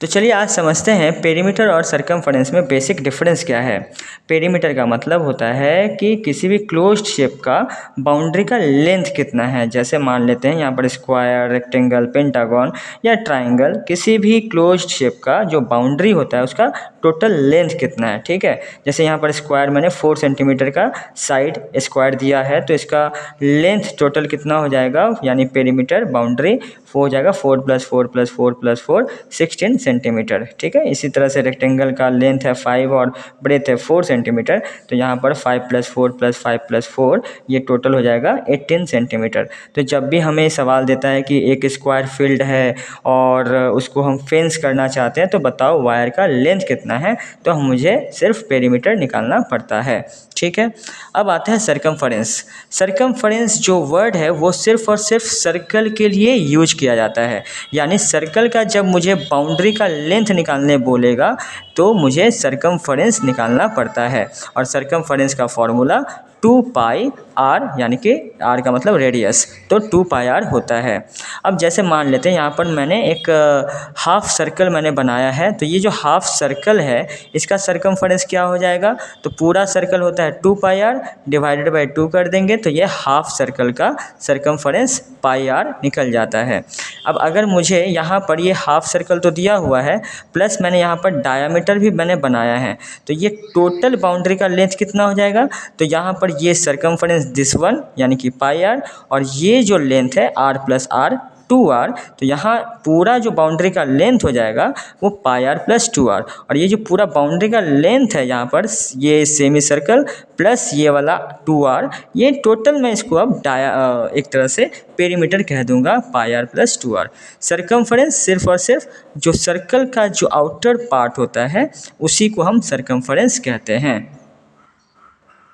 तो चलिए आज समझते हैं पेरीमीटर और सरकमफेरेंस में बेसिक डिफरेंस क्या है। पेरीमीटर का मतलब होता है कि किसी भी क्लोज्ड शेप का बाउंड्री का लेंथ कितना है। जैसे मान लेते हैं यहाँ पर स्क्वायर, रेक्टेंगल, पेंटागन या ट्राइंगल, किसी भी क्लोज्ड शेप का जो बाउंड्री होता है उसका टोटल लेंथ कितना है। ठीक है, जैसे यहाँ पर स्क्वायर मैंने 4 सेंटीमीटर का साइड स्क्वायर दिया है तो इसका लेंथ टोटल कितना हो जाएगा, यानी पेरीमीटर बाउंड्री वो हो जाएगा 4 + 4 + 4 + 4 16 सेंटीमीटर। ठीक है, इसी तरह से रेक्टेंगल का लेंथ है 5 और ब्रेथ है 4 सेंटीमीटर, तो यहाँ पर 5 + 4 + 5 + 4 ये टोटल हो जाएगा 18 सेंटीमीटर। तो जब भी हमें सवाल देता है कि एक स्क्वायर फील्ड है और उसको हम फेंस करना चाहते हैं तो बताओ वायर का लेंथ कितना है, तो मुझे सिर्फ पेरीमीटर निकालना पड़ता है। ठीक है, अब आते हैं सरकमफेरेंस। सरकमफेरेंस जो वर्ड है वो सिर्फ और सिर्फ सर्कल के लिए यूज किया जाता है, यानी सर्कल का जब मुझे बाउंड्री का लेंथ निकालने बोलेगा तो मुझे सरकमफेरेंस निकालना पड़ता है। और सरकमफेरेंस का फॉर्मूला 2πr, यानी कि r का मतलब रेडियस, तो 2πr होता है। अब जैसे मान लेते हैं यहाँ पर मैंने एक हाफ सर्कल मैंने बनाया है, तो ये जो हाफ सर्कल है इसका सरकमफेरेंस क्या हो जाएगा, तो पूरा सर्कल होता है 2πr डिवाइडेड बाय 2 कर देंगे तो ये हाफ सर्कल का सरकमफेरेंस πr निकल जाता है। अब अगर मुझे यहाँ पर ये हाफ सर्कल तो दिया हुआ है प्लस मैंने यहाँ पर डायामीटर भी मैंने बनाया है, तो ये टोटल बाउंड्री का लेंथ कितना हो जाएगा, तो यहाँ पर ये सरकमफेरेंस दिस वन यानी कि πr और ये जो लेंथ है r + r 2r, तो यहाँ पूरा जो बाउंड्री का लेंथ हो जाएगा वो πr + 2r। और ये जो पूरा बाउंड्री का लेंथ है यहाँ पर ये सेमी सर्कल प्लस ये वाला 2r, ये टोटल मैं इसको अब एक तरह से पेरीमीटर कह दूंगा πr + 2r। सरकमफेरेंस सिर्फ और सिर्फ जो सर्कल का जो आउटर पार्ट होता है उसी को हम सरकमफेरेंस कहते हैं।